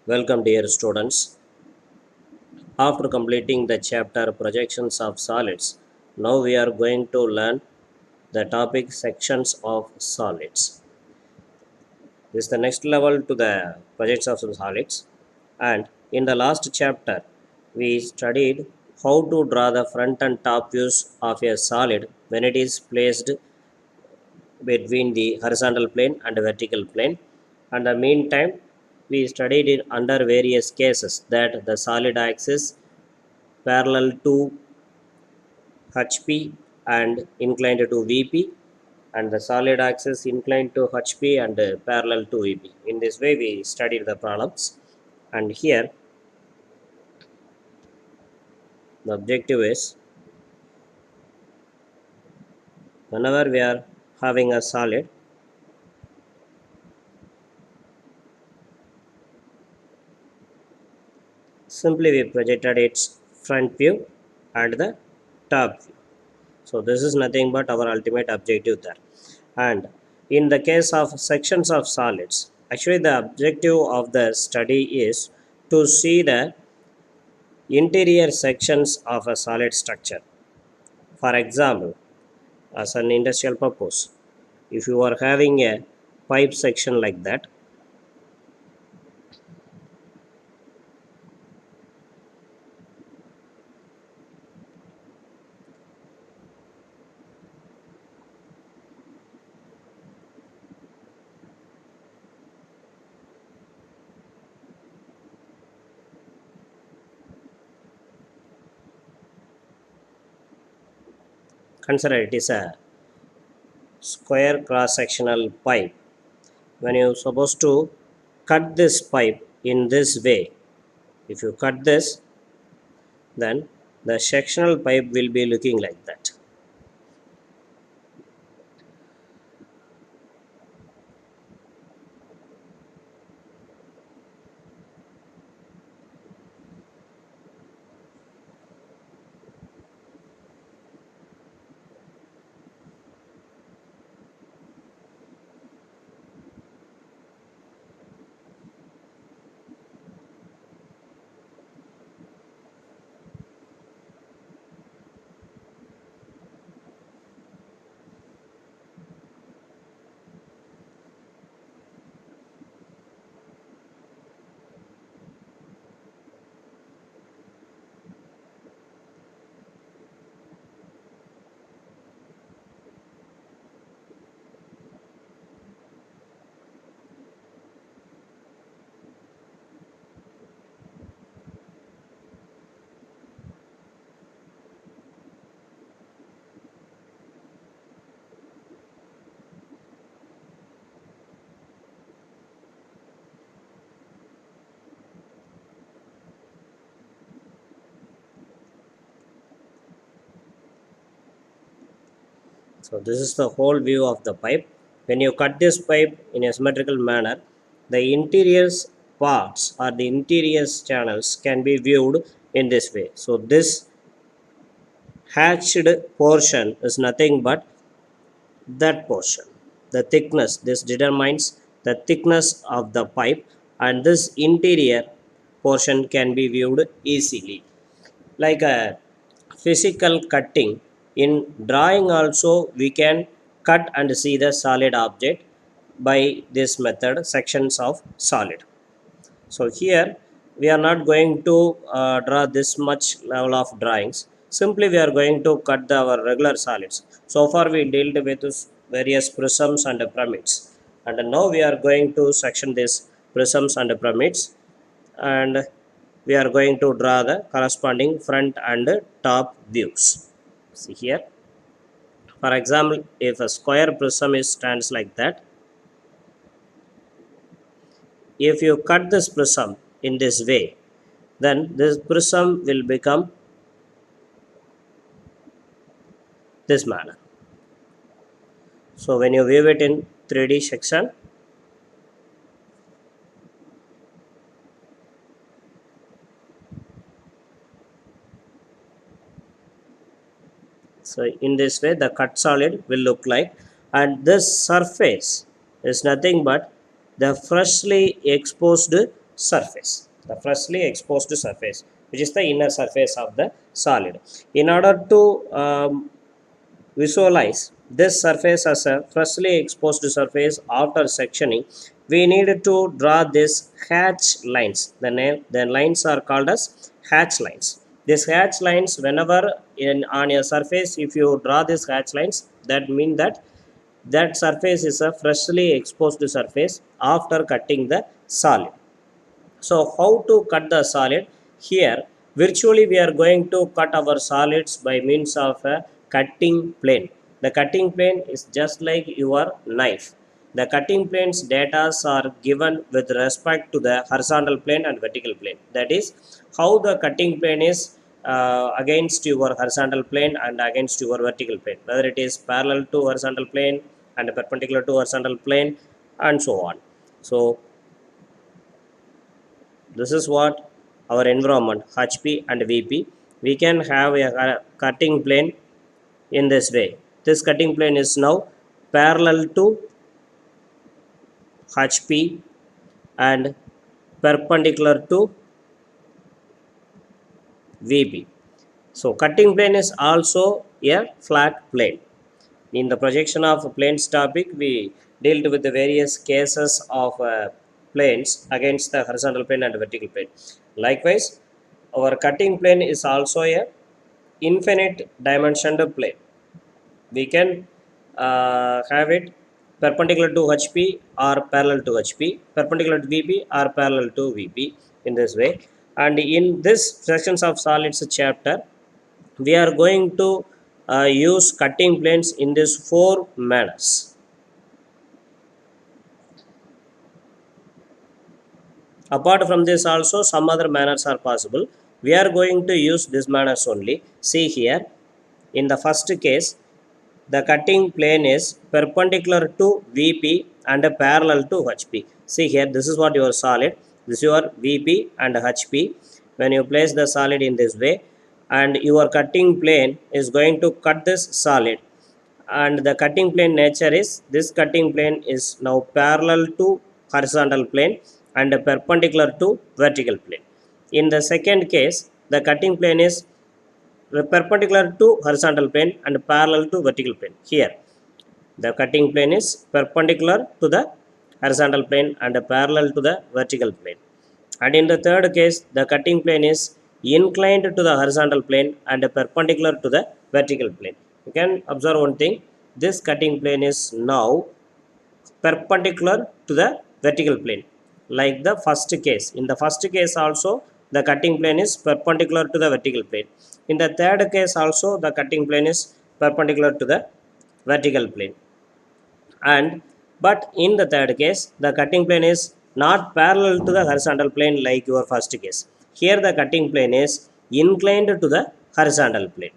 Welcome, dear students. After completing the chapter Projections of Solids, now we are going to learn the topic Sections of Solids. This is the next level to the Projections of Solids. And in the last chapter, we studied how to draw the front and top views of a solid when it is placed between the horizontal plane and vertical plane. And the meantime, we studied it under various cases that the solid axis parallel to HP and inclined to VP, and the solid axis inclined to HP and parallel to VP. In this way, we studied the problems. And here, the objective is whenever we are having a solid, simply we projected its front view and the top view. So this is nothing but our ultimate objective there. And in the case of sections of solids, actually the objective of the study is to see the interior sections of a solid structure. For example, as an industrial purpose, if you are having a pipe section like that, consider it is a square cross sectional pipe. When you are supposed to cut this pipe in this way, if you cut this, then the sectional pipe will be looking like that. So this is the whole view of the pipe. When you cut this pipe in a symmetrical manner, the interior parts or the interior channels can be viewed in this way. So this hatched portion is nothing but that portion. The thickness, this determines the thickness of the pipe, and this interior portion can be viewed easily. Like a physical cutting, in drawing also we can cut and see the solid object by this method, sections of solid. So here we are not going to draw this much level of drawings. Simply we are going to cut our regular solids. So far we dealt with various prisms and pyramids, and now we are going to section this prisms and pyramids, and we are going to draw the corresponding front and top views. See here, for example, if a square prism is stands like that, if you cut this prism in this way, then this prism will become this manner. So when you view it in 3D section, so in this way the cut solid will look like, and this surface is nothing but the freshly exposed surface, the freshly exposed surface, which is the inner surface of the solid. In order to visualize this surface as a freshly exposed surface after sectioning, we need to draw this hatch lines. The lines are called as hatch lines. These hatch lines, whenever on a surface, if you draw these hatch lines, that means that that surface is a freshly exposed surface after cutting the solid. So how to cut the solid? Here virtually we are going to cut our solids by means of a cutting plane. The cutting plane is just like your knife. The cutting plane's data are given with respect to the horizontal plane and vertical plane. That is how the cutting plane is against your horizontal plane and against your vertical plane, whether it is parallel to horizontal plane and perpendicular to horizontal plane and so on. So this is what our environment HP and VP. We can have a cutting plane in this way. This cutting plane is now parallel to HP and perpendicular to VP. So cutting plane is also a flat plane. In the projection of planes topic, we dealt with the various cases of planes against the horizontal plane and vertical plane. Likewise, our cutting plane is also a infinite dimensioned plane. We can have it perpendicular to HP or parallel to HP, perpendicular to VP or parallel to VP in this way. And in this sections of solids chapter, we are going to use cutting planes in these four manners. Apart from this also some other manners are possible. We are going to use this manners only. See here, in the first case, the cutting plane is perpendicular to VP and parallel to HP. See here, this is what your solid, this is your VP and HP. When you place the solid in this way, and your cutting plane is going to cut this solid, and the cutting plane nature is, this cutting plane is now parallel to horizontal plane and perpendicular to vertical plane. In the second case, the cutting plane is perpendicular to horizontal plane and parallel to vertical plane. Here the cutting plane is perpendicular to the horizontal plane and parallel to the vertical plane. And in the third case, the cutting plane is inclined to the horizontal plane and perpendicular to the vertical plane. You can observe one thing. This cutting plane is now perpendicular to the vertical plane. Like the first case. In the first case also, the cutting plane is perpendicular to the vertical plane. In the third case also, the cutting plane is perpendicular to the vertical plane. And but in the third case, the cutting plane is not parallel to the horizontal plane like your first case. Here the cutting plane is inclined to the horizontal plane.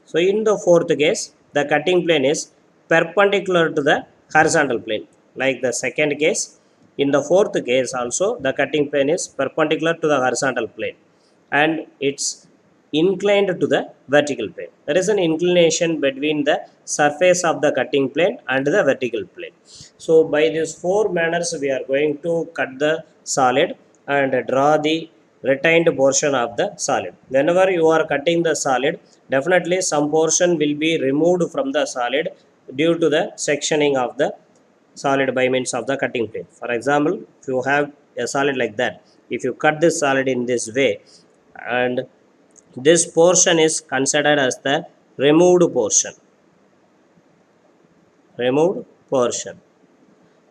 So in the fourth case, the cutting plane is perpendicular to the horizontal plane like the second case. In the fourth case also, the cutting plane is perpendicular to the horizontal plane and it's inclined to the vertical plane. There is an inclination between the surface of the cutting plane and the vertical plane. So by these four manners, we are going to cut the solid and draw the retained portion of the solid. Whenever you are cutting the solid, definitely some portion will be removed from the solid due to the sectioning of the solid by means of the cutting plane. For example, if you have a solid like that, if you cut this solid in this way, and this portion is considered as the removed portion, removed portion,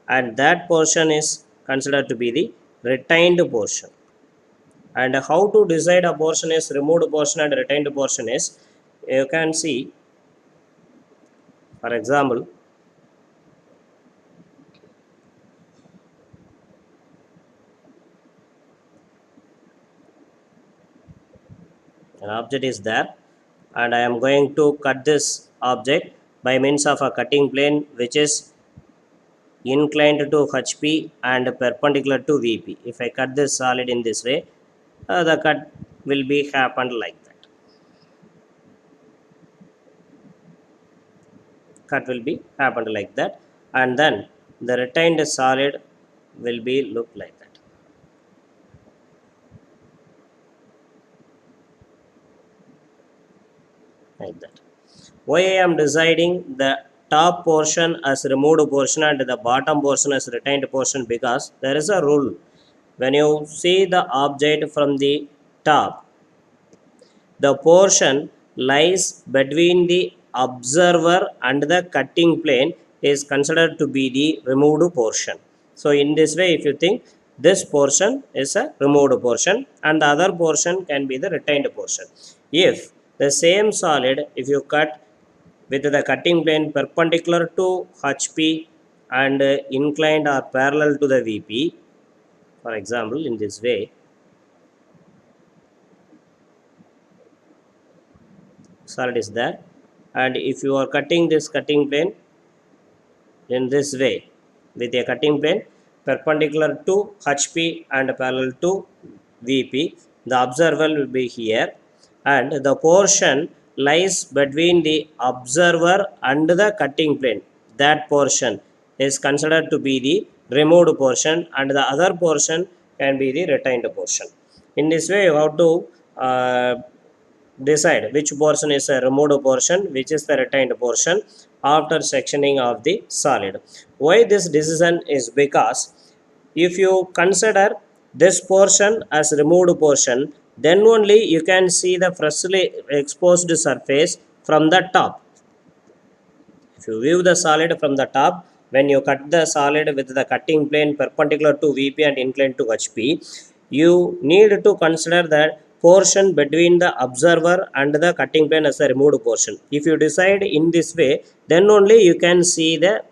and that portion is considered to be the retained portion. And how to decide a portion is removed portion and retained portion is, you can see, for example, an object is there and I am going to cut this object by means of a cutting plane which is inclined to HP and perpendicular to VP. If I cut this solid in this way, the cut will be happened like that. Cut will be happened like that, and then the retained solid will be look like that. like that. Why I am deciding the top portion as removed portion and the bottom portion as retained portion? Because there is a rule. When you see the object from the top, the portion lies between the observer and the cutting plane is considered to be the removed portion. So in this way, if you think, this portion is a removed portion and the other portion can be the retained portion. If the same solid, if you cut with the cutting plane perpendicular to HP and inclined or parallel to the VP, for example, in this way, solid is there, and if you are cutting this cutting plane in this way with a cutting plane perpendicular to HP and parallel to VP, the observer will be here, and the portion lies between the observer and the cutting plane. That portion is considered to be the removed portion and the other portion can be the retained portion. In this way, you have to decide which portion is a removed portion, which is the retained portion after sectioning of the solid. Why this decision is because if you consider this portion as removed portion, then only you can see the freshly exposed surface from the top. If you view the solid from the top, when you cut the solid with the cutting plane perpendicular to VP and inclined to HP, you need to consider that portion between the observer and the cutting plane as a removed portion. If you decide in this way, then only you can see the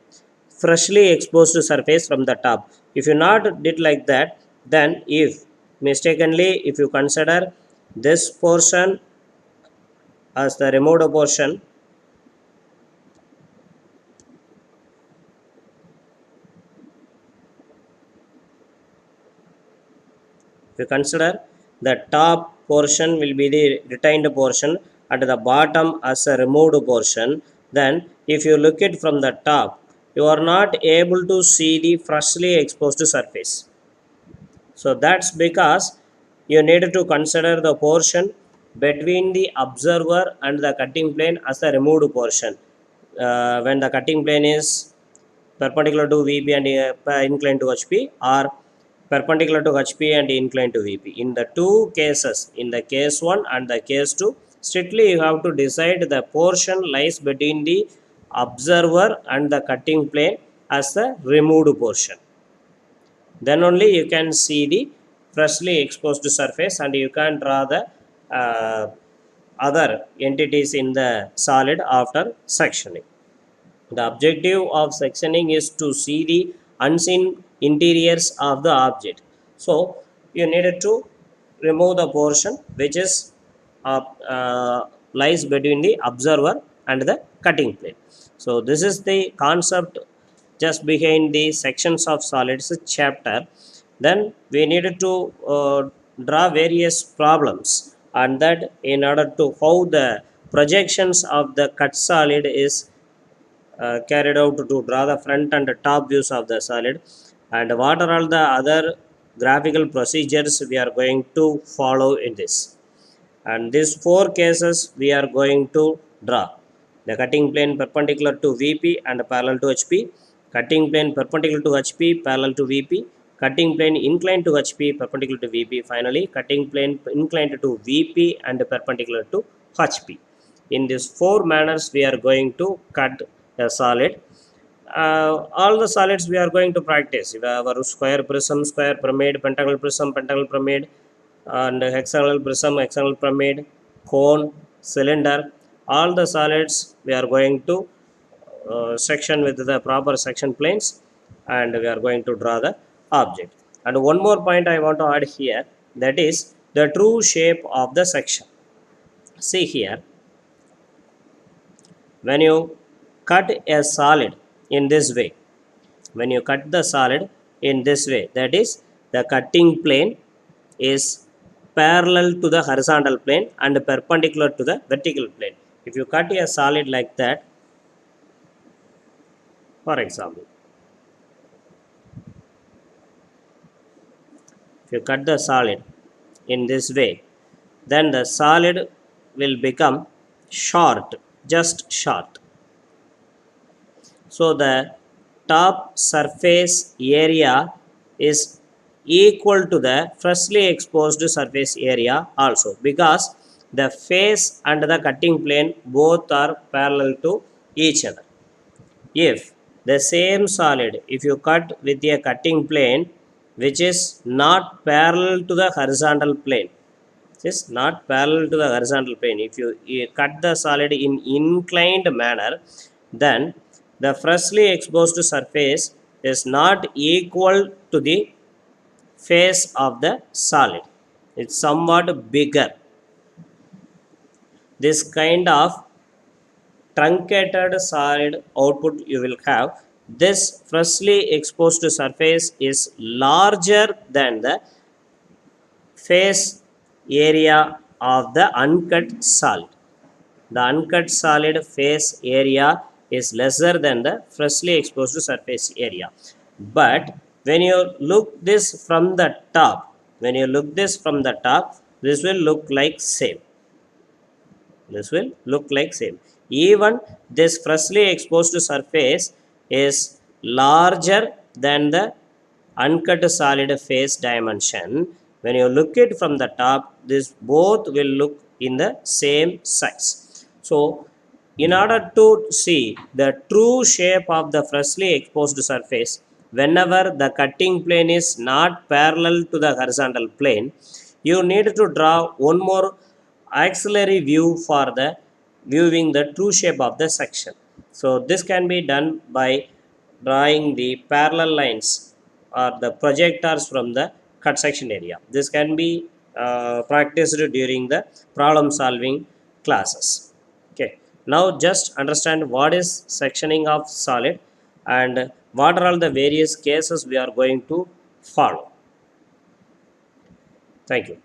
freshly exposed surface from the top. If you not did like that, then if mistakenly if you consider this portion as the removed portion, if you consider the top portion will be the retained portion and the bottom as a removed portion, then if you look it from the top, you are not able to see the freshly exposed surface. So that's because you need to consider the portion between the observer and the cutting plane as the removed portion. When the cutting plane is perpendicular to VP and inclined to HP, or perpendicular to HP and inclined to VP. In the two cases, in the case 1 and the case 2, strictly you have to decide the portion lies between the observer and the cutting plane as the removed portion. Then only you can see the freshly exposed surface and you can draw the other entities in the solid after sectioning. The objective of sectioning is to see the unseen interiors of the object. So you needed to remove the portion which is lies between the observer and the cutting plane. So this is the concept just behind the sections of solids chapter. Then we needed to draw various problems, and that in order to how the projections of the cut solid is carried out to draw the front and the top views of the solid, and what are all the other graphical procedures we are going to follow in this. And these four cases we are going to draw: the cutting plane perpendicular to VP and parallel to HP, cutting plane perpendicular to HP parallel to VP, cutting plane inclined to HP perpendicular to VP, finally cutting plane inclined to VP and perpendicular to HP. In these four manners we are going to cut a solid. All the solids we are going to practice: our square prism, square pyramid, pentagonal prism, pentagonal pyramid, and hexagonal prism, hexagonal pyramid, cone, cylinder. All the solids we are going to section with the proper section planes, and we are going to draw the object. And one more point I want to add here, that is the true shape of the section. See here, when you cut a solid in this way, when you cut the solid in this way, that is the cutting plane is parallel to the horizontal plane and perpendicular to the vertical plane. If you cut a solid like that, for example, if you cut the solid in this way, then the solid will become short, just short. So the top surface area is equal to the freshly exposed surface area also, because the face and the cutting plane both are parallel to each other. If the same solid, if you cut with a cutting plane which is not parallel to the horizontal plane, it is not parallel to the horizontal plane, if you cut the solid in inclined manner, then the freshly exposed surface is not equal to the face of the solid. It's somewhat bigger. This kind of truncated solid output you will have. This freshly exposed surface is larger than the face area of the uncut solid. The uncut solid face area is lesser than the freshly exposed surface area. But when you look this from the top, this will look like same. This will look like same. Even this freshly exposed surface is larger than the uncut solid face dimension. When you look it from the top, this both will look in the same size. So in order to see the true shape of the freshly exposed surface, whenever the cutting plane is not parallel to the horizontal plane, you need to draw one more auxiliary view for the viewing the true shape of the section. So this can be done by drawing the parallel lines or the projectors from the cut section area. This can be practiced during the problem solving classes. Okay, now just understand what is sectioning of solid and what are all the various cases we are going to follow. Thank you.